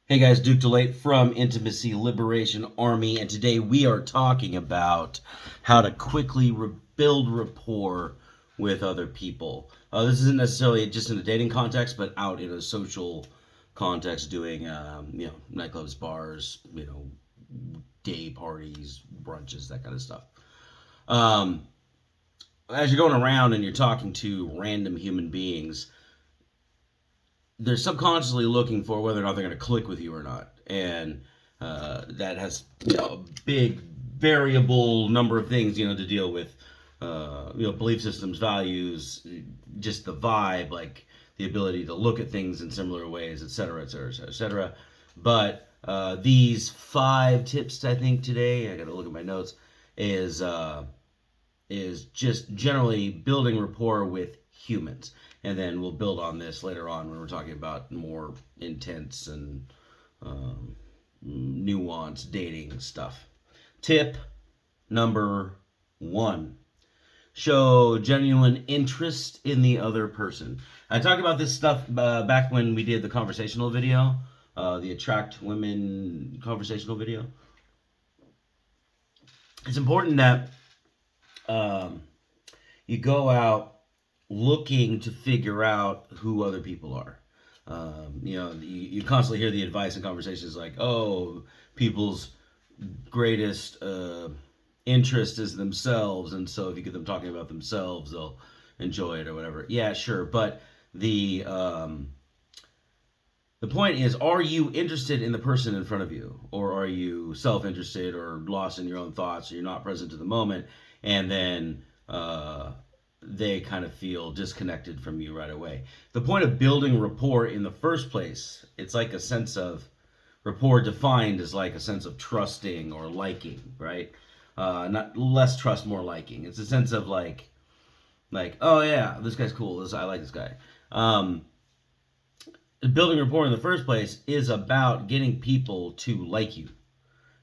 Hey guys, Duke DeLate from Intimacy Liberation Army, and today we are talking about how to quickly build rapport with other people. This isn't necessarily just in a dating context, but out in a social context, doing nightclubs, bars, day parties, brunches, that kind of stuff. Um, as you're going around and you're talking to random human beings, they're subconsciously looking for whether or not they're going to click with you or not, and that has a big variable number of things to deal with. Belief systems, values, just the vibe, like the ability to look at things in similar ways, etc., etc., etc., etc. But these 5 tips, I think today, I got to look at my notes, is is just generally building rapport with humans. And then we'll build on this later on when we're talking about more intense and um, nuanced dating stuff. Tip number 1: show genuine interest in the other person. I talked about this stuff back when we did the conversational video, the attract women conversational video. It's important that um, you go out looking to figure out who other people are. You constantly hear the advice in conversations like, oh, people's greatest interest is themselves, and so if you get them talking about themselves, they'll enjoy it or whatever. Yeah, sure, but the point is, are you interested in the person in front of you, or are you self-interested or lost in your own thoughts, or you're not present to the moment, and then they kind of feel disconnected from you right away. The point of building rapport in the first place, it's like a sense of rapport defined as like a sense of trusting or liking, right? Not less trust, more liking. It's a sense of like oh yeah, this guy's cool. I like this guy. Building rapport in the first place is about getting people to like you.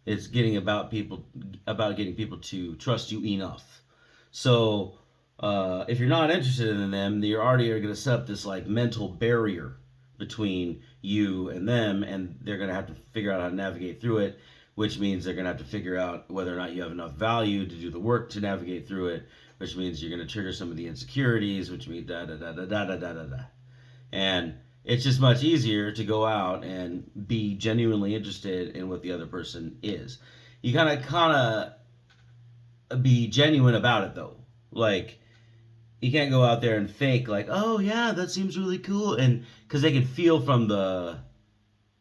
It's getting people to trust you enough. So if you're not interested in them, you're already going to set up this like mental barrier between you and them, and they're going to have to figure out how to navigate through it, which means they're going to have to figure out whether or not you have enough value to do the work to navigate through it, which means you're going to trigger some of the insecurities, which means da da da da da da da da da. And it's just much easier to go out and be genuinely interested in what the other person is. You kind of be genuine about it though. Like you can't go out there and fake like, oh yeah, that seems really cool, and because they can feel from the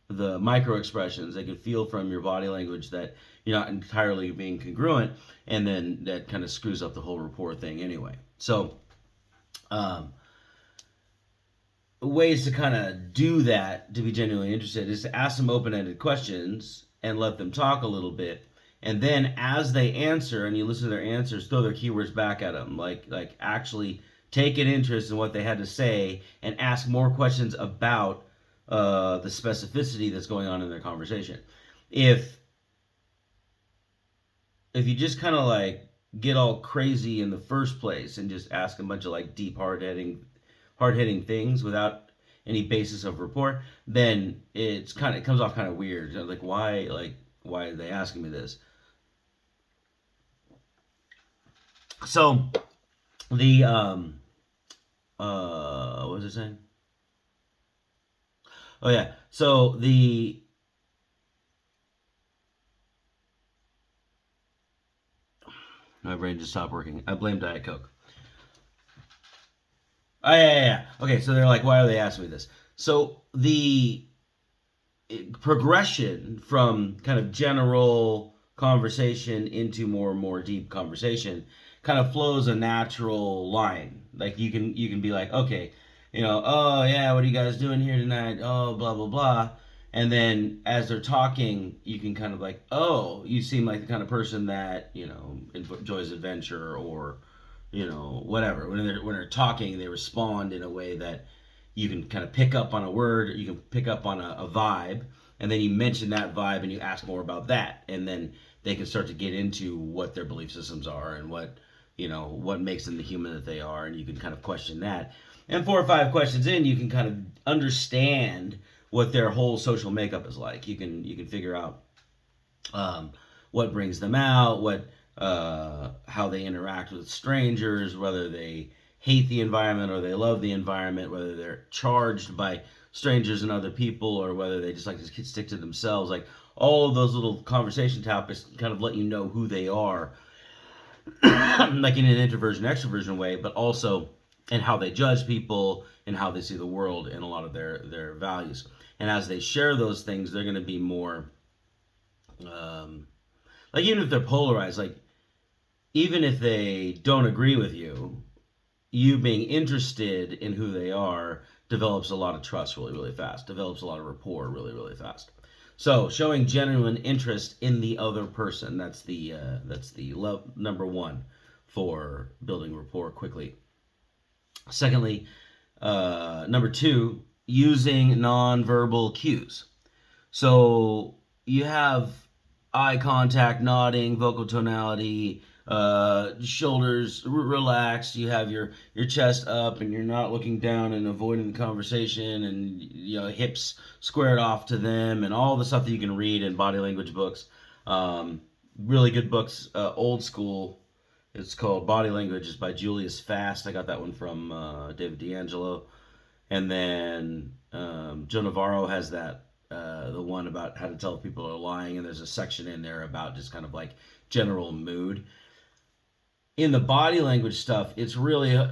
micro expressions, they can feel from your body language that you're not entirely being congruent, and then that kind of screws up the whole rapport thing anyway. So um, ways to kind of do that to be genuinely interested is to ask them open-ended questions and let them talk a little bit, and then as they answer and you listen to their answers, throw their keywords back at them, like actually take an interest in what they had to say and ask more questions about the specificity that's going on in their conversation. If if you just kind of like get all crazy in the first place and just ask a bunch of like deep hard hitting things without any basis of rapport, then it comes off kind of weird. Why are they asking me this? So the what was I saying? Oh yeah. So the my brain just stopped working. I blame Diet Coke. Oh yeah. Okay, so they're like, why are they asking me this? So the progression from kind of general conversation into more and more deep conversation kind of flows a natural line. Like you can be like, okay, oh yeah, what are you guys doing here tonight? Oh, blah blah blah. And then as they're talking, you can kind of like, oh, you seem like the kind of person that enjoys adventure, or whatever. When they're talking, they respond in a way that you can kind of pick up on a word, you can pick up on a vibe, and then you mention that vibe and you ask more about that, and then they can start to get into what their belief systems are and what makes them the human that they are, and you can kind of question that. And 4 or 5 questions in, you can kind of understand what their whole social makeup is like. You can figure out um, what brings them out, what how they interact with strangers, whether they hate the environment or they love the environment, whether they're charged by strangers and other people, or whether they just like to stick to themselves. Like all of those little conversation topics kind of let you know who they are, like in an introversion extroversion way, but also in how they judge people and how they see the world and a lot of their values. And as they share those things, they're going to be more um, like, even if they're polarized, like even if they don't agree with you, you being interested in who they are develops a lot of trust really, really fast, develops a lot of rapport really, really fast. So showing genuine interest in the other person, that's the number one for building rapport quickly. Secondly, number two, using nonverbal cues. So you have eye contact, nodding, vocal tonality, shoulders relaxed. You have your chest up, and you're not looking down and avoiding the conversation, and hips squared off to them, and all the stuff that you can read in body language books. Really good books, old school. It's called Body Language. It's by Julius Fast. I got that one from David D'Angelo. And then Joe Navarro has that the one about how to tell if people are lying, and there's a section in there about just kind of like general mood. In the body language stuff, it's really like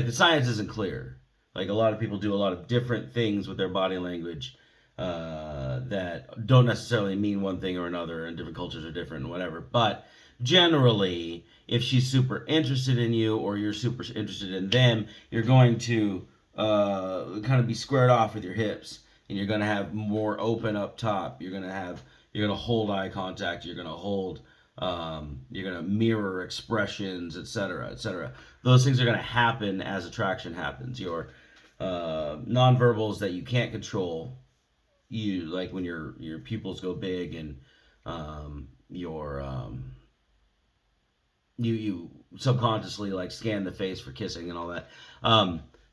the science isn't clear. Like a lot of people do a lot of different things with their body language that don't necessarily mean one thing or another, and different cultures are different and whatever. But generally, if she's super interested in you or you're super interested in them, you're going to kind of be squared off with your hips, and you're going to have more open up top. You're going to hold eye contact. You're going to hold you're going to mirror expressions, etc., etc. Those things are going to happen as attraction happens. Your nonverbals that you can't control, you like when your pupils go big, and your you subconsciously like scan the face for kissing and all that.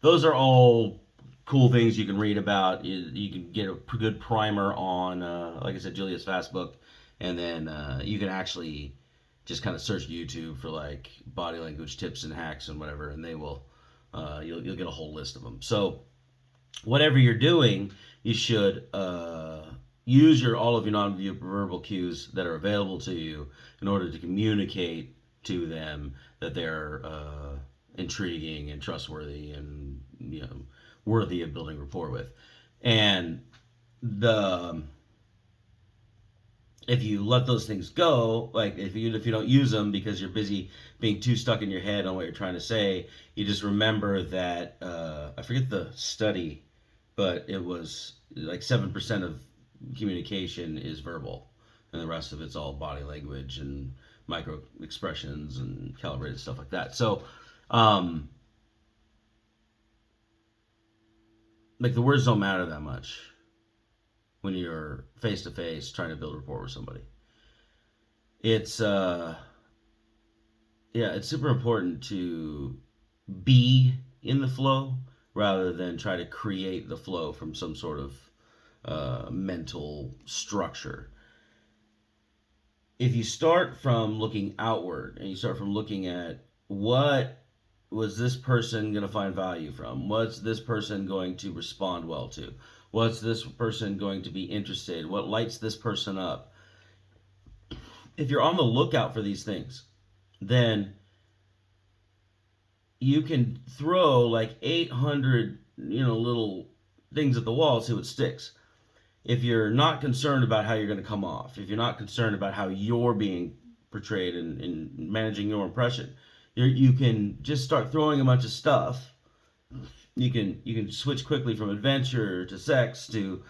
Those are all cool things you can read about. You can get a good primer on, like I said, Julius Fast book, and then you can actually just kind of search YouTube for like body language tips and hacks and whatever, and they will you'll get a whole list of them. So whatever you're doing, you should use all of your non-verbal cues that are available to you in order to communicate to them that they're intriguing and trustworthy and worthy of building rapport with. And the if you let those things go, like if you don't use them because you're busy being too stuck in your head on what you're trying to say, you just remember that I forget the study, but it was like 7% of communication is verbal, and the rest of it's all body language and micro expressions and calibrated stuff like that. So, like the words don't matter that much when you're face to face trying to build rapport with somebody. It's it's super important to be in the flow rather than try to create the flow from some sort of mental structure. If you start from looking outward and you start from looking at what was this person going to find value from, what's this person going to respond well to, what's this person going to be interested, what lights this person up, if you're on the lookout for these things, then you can throw like 800 little things at the wall and see what sticks. If you're not concerned about how you're going to come off, if you're not concerned about how you're being portrayed in managing your impression, you can just start throwing a bunch of stuff. You can switch quickly from adventure to sex to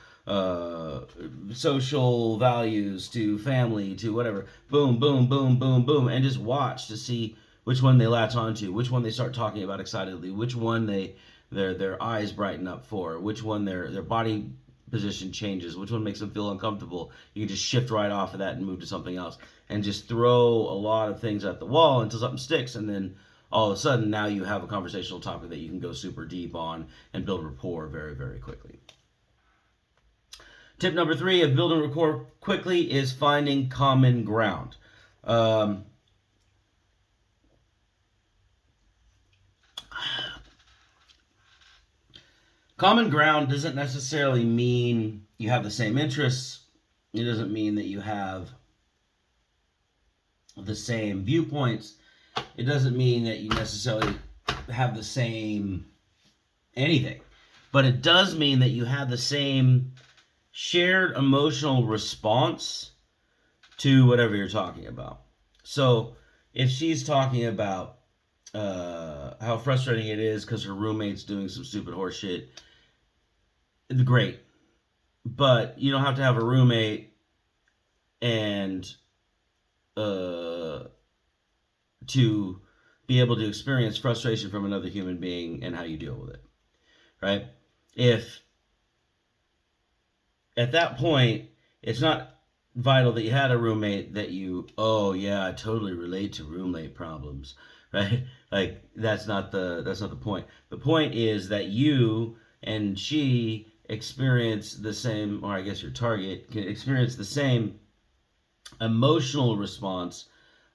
social values to family to whatever. Boom, boom, boom, boom, boom, and just watch to see which one they latch onto, which one they start talking about excitedly, which one their eyes brighten up for, which one their body position changes, which one makes them feel uncomfortable. You can just shift right off of that and move to something else, and just throw a lot of things at the wall until something sticks, and then all of a sudden now you have a conversational topic that you can go super deep on and build rapport very, very quickly. Tip number 3 of building rapport quickly is finding common ground. Common ground doesn't necessarily mean you have the same interests. It doesn't mean that you have the same viewpoints. It doesn't mean that you necessarily have the same anything. But it does mean that you have the same shared emotional response to whatever you're talking about. So if she's talking about how frustrating it is because her roommate's doing some stupid horse shit, great. But you don't have to have a roommate and to be able to experience frustration from another human being and how you deal with it, right? If at that point it's not vital that you had a roommate that you, oh yeah, I totally relate to roommate problems, right? Like that's not the point. The point is that you and she experience the same, or I guess your target can experience the same emotional response,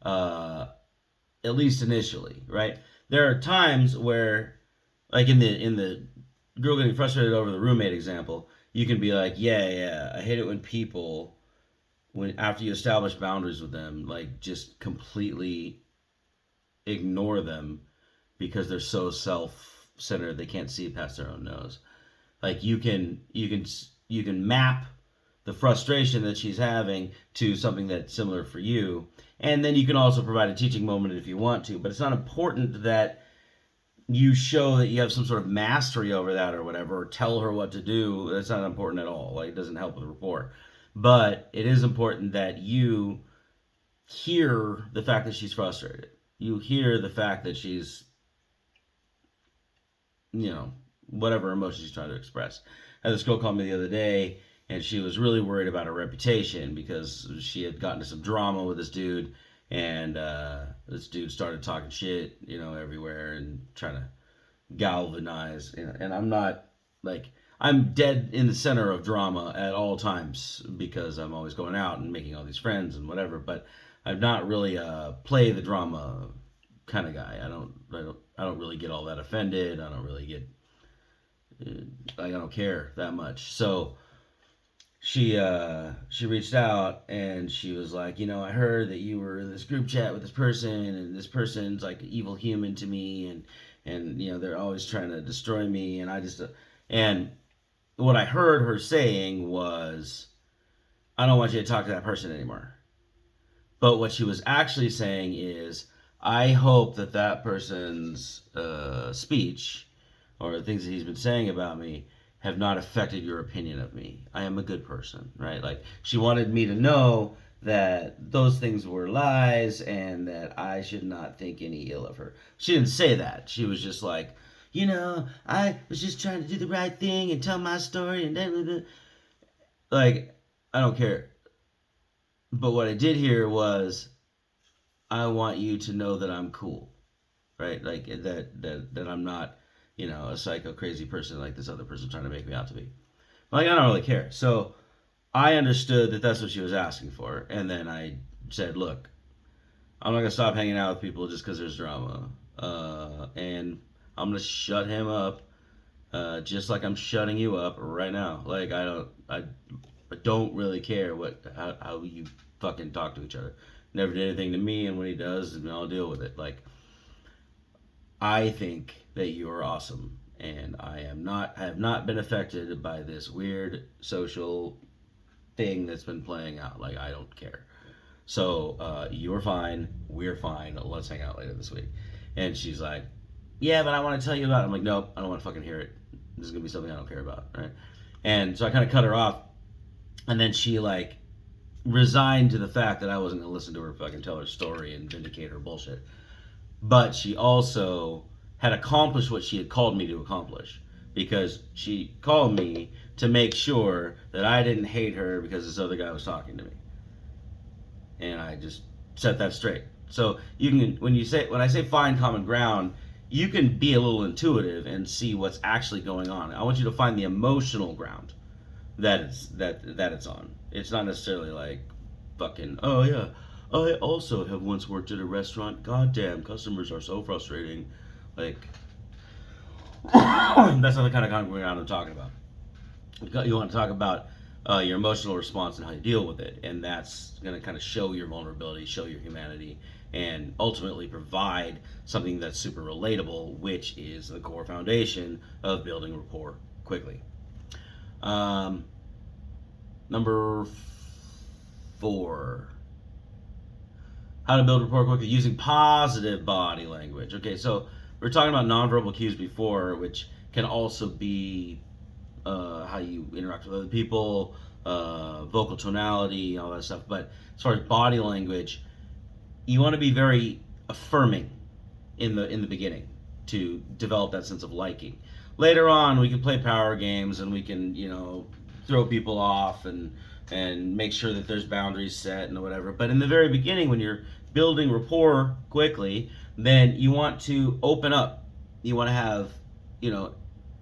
at least initially, right? There are times where, like in the girl getting frustrated over the roommate example, you can be like, yeah, I hate it when people, when after you establish boundaries with them, like just completely ignore them because they're so self-centered they can't see past their own nose. Like you can map the frustration that she's having to something that's similar for you, and then you can also provide a teaching moment if you want to. But it's not important that you show that you have some sort of mastery over that or whatever, or tell her what to do. That's not important at all. Like it doesn't help with rapport. But it is important that you hear the fact that she's frustrated. You hear the fact that she's, whatever emotion she's trying to express. I had this girl call me the other day, and she was really worried about her reputation because she had gotten into some drama with this dude, and this dude started talking shit, everywhere and trying to galvanize. And I'm not like, I'm dead in the center of drama at all times because I'm always going out and making all these friends and whatever. But I'm not really a play the drama kind of guy. I don't really get all that offended. I don't really get, I don't care that much. So she reached out and she was like, I heard that you were in this group chat with this person, and this person's like an evil human to me, and they're always trying to destroy me, and I just and what I heard her saying was, I don't want you to talk to that person anymore. But what she was actually saying is, I hope that that person's speech or the things that he's been saying about me have not affected your opinion of me. I am a good person, right? Like she wanted me to know that those things were lies and that I should not think any ill of her. She didn't say that. She was just like, I was just trying to do the right thing and tell my story and then like I don't care. But what I did hear was, I want you to know that I'm cool, right? Like that I'm not, a psycho crazy person like this other person trying to make me out to be. Like I don't really care. So I understood that that's what she was asking for, and then I said, look, I'm not gonna stop hanging out with people just because there's drama, and I'm gonna shut him up, just like I'm shutting you up right now. Like I don't really care how you fucking talk to each other. Never did anything to me, and when he does, I'll deal with it. Like I think that you are awesome, and I have not been affected by this weird social thing that's been playing out. Like I don't care. So you're fine, we're fine. Let's hang out later this week. And she's like, yeah, but I want to tell you about it. I'm like, nope, I don't want to fucking hear it. This is gonna be something I don't care about, right? And so I kind of cut her off, and then she like resigned to the fact that I wasn't gonna listen to her fucking tell her story and vindicate her bullshit. But she also had accomplished what she had called me to accomplish, because she called me to make sure that I didn't hate her because this other guy was talking to me. And I just set that straight. So you can when I say find common ground, you can be a little intuitive and see what's actually going on. I want you to find the emotional ground that it's on. It's not necessarily like fucking, oh yeah, I also have once worked at a restaurant. Goddamn, customers are so frustrating. Like that's not the kind of common ground I'm talking about. You want to talk about your emotional response and how you deal with it, and that's going to kind of show your vulnerability, show your humanity, and ultimately provide something that's super relatable, which is the core foundation of building rapport quickly. Um, Number 4, how to build rapport quickly using positive body language. Okay, so we were talking about nonverbal cues before, which can also be how you interact with other people, vocal tonality, all that stuff. But as far as body language, you want to be very affirming in the beginning to develop that sense of liking. Later on, we can play power games and we can throw people off and make sure that there's boundaries set and whatever. But in the very beginning, when you're building rapport quickly, then you want to open up. You want to have you know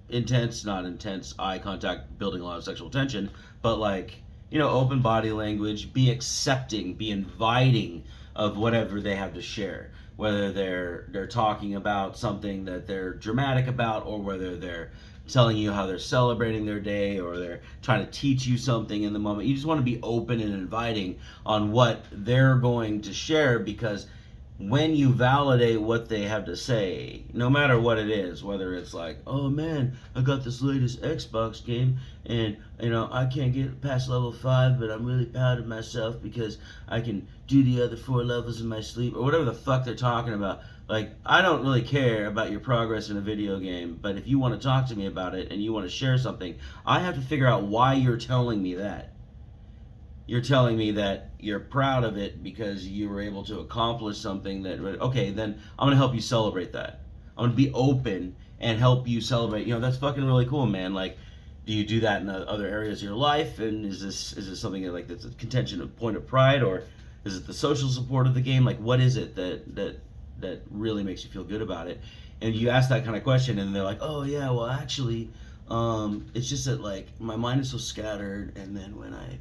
intense, not intense eye contact, building a lot of sexual tension, but like open body language, be accepting, be inviting of whatever they have to share, whether they're talking about something that they're dramatic about, or whether they're telling you how they're celebrating their day, or they're trying to teach you something in the moment. You just want to be open and inviting on what they're going to share, because when you validate what they have to say, no matter what it is, whether it's like, oh man, I got this latest Xbox game and I can't get past level 5, but I'm really proud of myself because I can do the other 4 levels in my sleep, or whatever the fuck they're talking about. Like, I don't really care about your progress in a video game, but if you want to talk to me about it and you want to share something, I have to figure out why you're telling me that. You're telling me that you're proud of it because you were able to accomplish something that, okay, then I'm going to help you celebrate that. I'm going to be open and help you celebrate. That's fucking really cool, man. Like, do you do that in other areas of your life? And is this something that's a contention, a point of pride, or is it the social support of the game? Like, what is it that really makes you feel good about it? And you ask that kind of question, and they're like, oh yeah, well actually, it's just that like my mind is so scattered, and then when I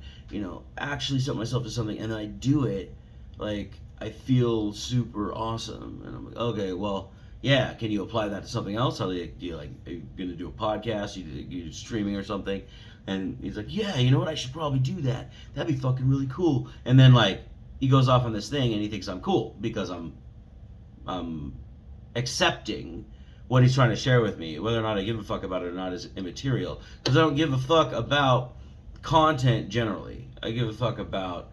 actually set myself to something and then I do it, like I feel super awesome. And I'm like, okay, well, yeah, can you apply that to something else? Are you gonna do a podcast? You streaming or something? And he's like, yeah, you know what, I should probably do that. That'd be fucking really cool. And then like he goes off on this thing and he thinks I'm cool because I'm accepting what he's trying to share with me. Whether or not I give a fuck about it or not is immaterial, because I don't give a fuck about content generally. I give a fuck about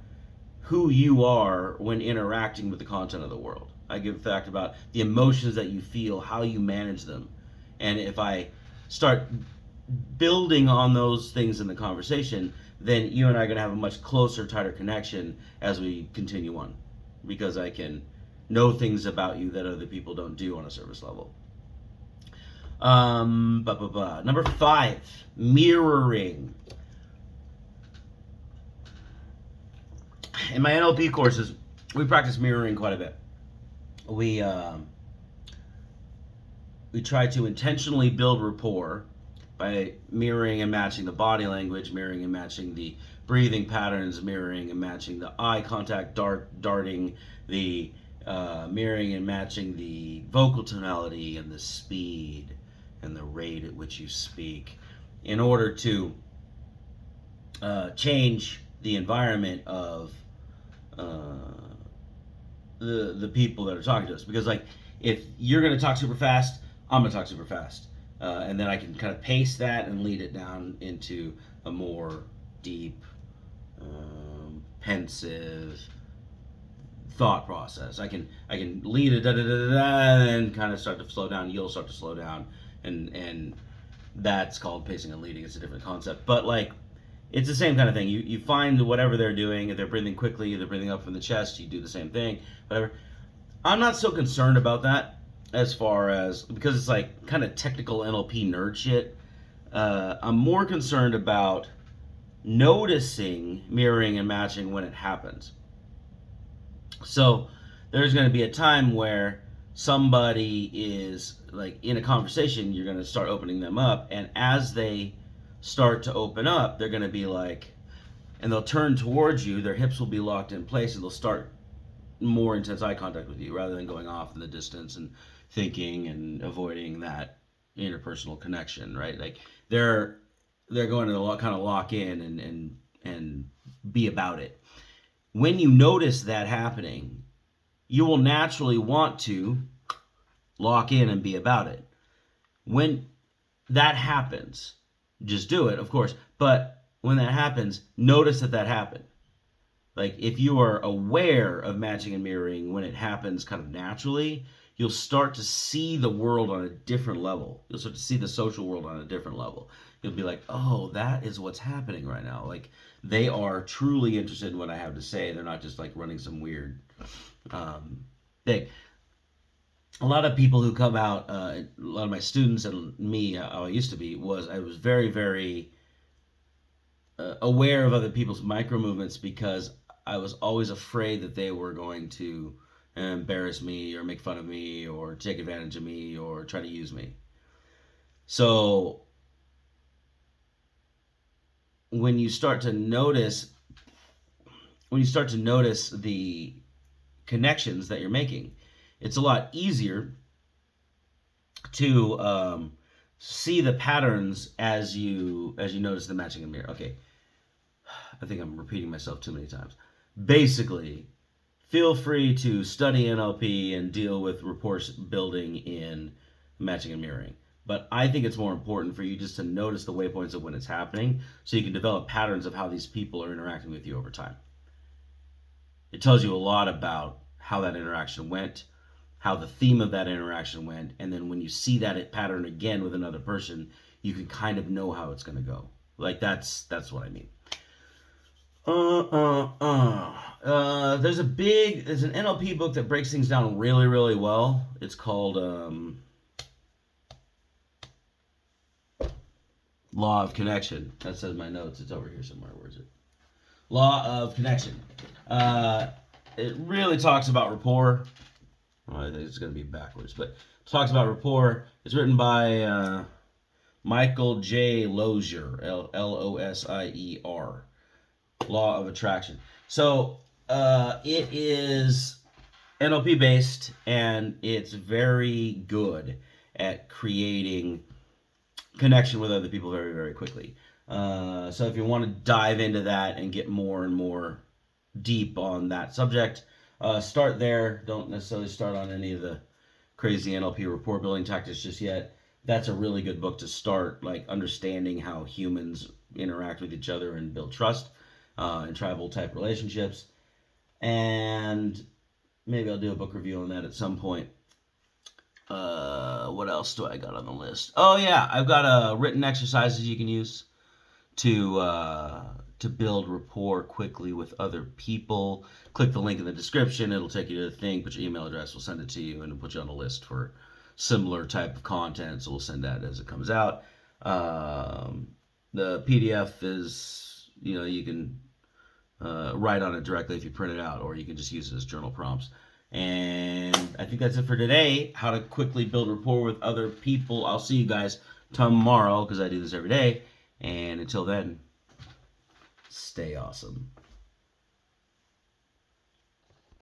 who you are when interacting with the content of the world. I give a fuck about the emotions that you feel, how you manage them. And if I start building on those things in the conversation, then you and I are going to have a much closer, tighter connection as we continue on, because I can know things about you that other people don't do on a surface level. Number 5, mirroring. In my NLP courses, we practice mirroring quite a bit. We try to intentionally build rapport by mirroring and matching the body language, mirroring and matching the breathing patterns, mirroring and matching the eye contact darting, the mirroring and matching the vocal tonality and the speed and the rate at which you speak, in order to change the environment of the people that are talking to us. Because like, if you're going to talk super fast, I'm going to talk super fast, and then I can kind of pace that and lead it down into a more deep, pensive thought process. I can lead it and kind of start to slow down. You'll start to slow down, and that's called pacing and leading. It's a different concept, but like, it's the same kind of thing. You find whatever they're doing. If they're breathing quickly, if they're breathing up from the chest, you do the same thing. Whatever. I'm not so concerned about that, as far as, because it's like kind of technical NLP nerd shit. I'm more concerned about noticing mirroring and matching when it happens. So there's going to be a time where somebody is like in a conversation, you're going to start opening them up, and as they start to open up, they're going to be like, and they'll turn towards you, their hips will be locked in place, and they'll start more intense eye contact with you rather than going off in the distance and thinking and avoiding that interpersonal connection, right? Like they're going to kind of lock in and be about it. When you notice that happening, you will naturally want to lock in and be about it. When that happens, just do it, of course, but when that happens, notice that happened. Like if you are aware of matching and mirroring when it happens kind of naturally, you'll start to see the world on a different level. You'll start to see the social world on a different level. You'll be like, oh, that is what's happening right now. Like they are truly interested in what I have to say. They're not just like running some weird thing. A lot of people who come out, a lot of my students and me, how I used to be, I was very, very aware of other people's micro movements because I was always afraid that they were going to embarrass me or make fun of me or take advantage of me or try to use me. So when you start to notice the connections that you're making, it's a lot easier to see the patterns as you notice the matching in the mirror. Okay, I think I'm repeating myself too many times. Basically, feel free to study NLP and deal with rapport building in matching and mirroring. But I think it's more important for you just to notice the waypoints of when it's happening so you can develop patterns of how these people are interacting with you over time. It tells you a lot about how that interaction went, how the theme of that interaction went, and then when you see that pattern again with another person, you can kind of know how it's going to go. Like that's what I mean. There's an NLP book that breaks things down really, really well. It's called Law of Connection. That says my notes. It's over here somewhere. Where is it? Law of Connection. It really talks about rapport. Well, I think it's going to be backwards, but it talks about rapport. It's written by Michael J. Lozier, Losier. Law of Attraction. So it is NLP based, and it's very good at creating connection with other people very, very quickly. So if you want to dive into that and get more and more deep on that subject, start there. Don't necessarily start on any of the crazy NLP rapport building tactics just yet. That's a really good book to start, like understanding how humans interact with each other and build trust in tribal type relationships. And maybe I'll do a book review on that at some point. What else do I got on the list? Oh yeah, I've got written exercises you can use to build rapport quickly with other people. Click the link in the description. It'll take you to the thing. Put your email address. We'll send it to you, and it'll put you on a list for similar type of content. So we'll send that as it comes out. The PDF is, you can write on it directly if you print it out, or you can just use it as journal prompts. And I think that's it for today. How to quickly build rapport with other people. I'll see you guys tomorrow because I do this every day. And until then, stay awesome.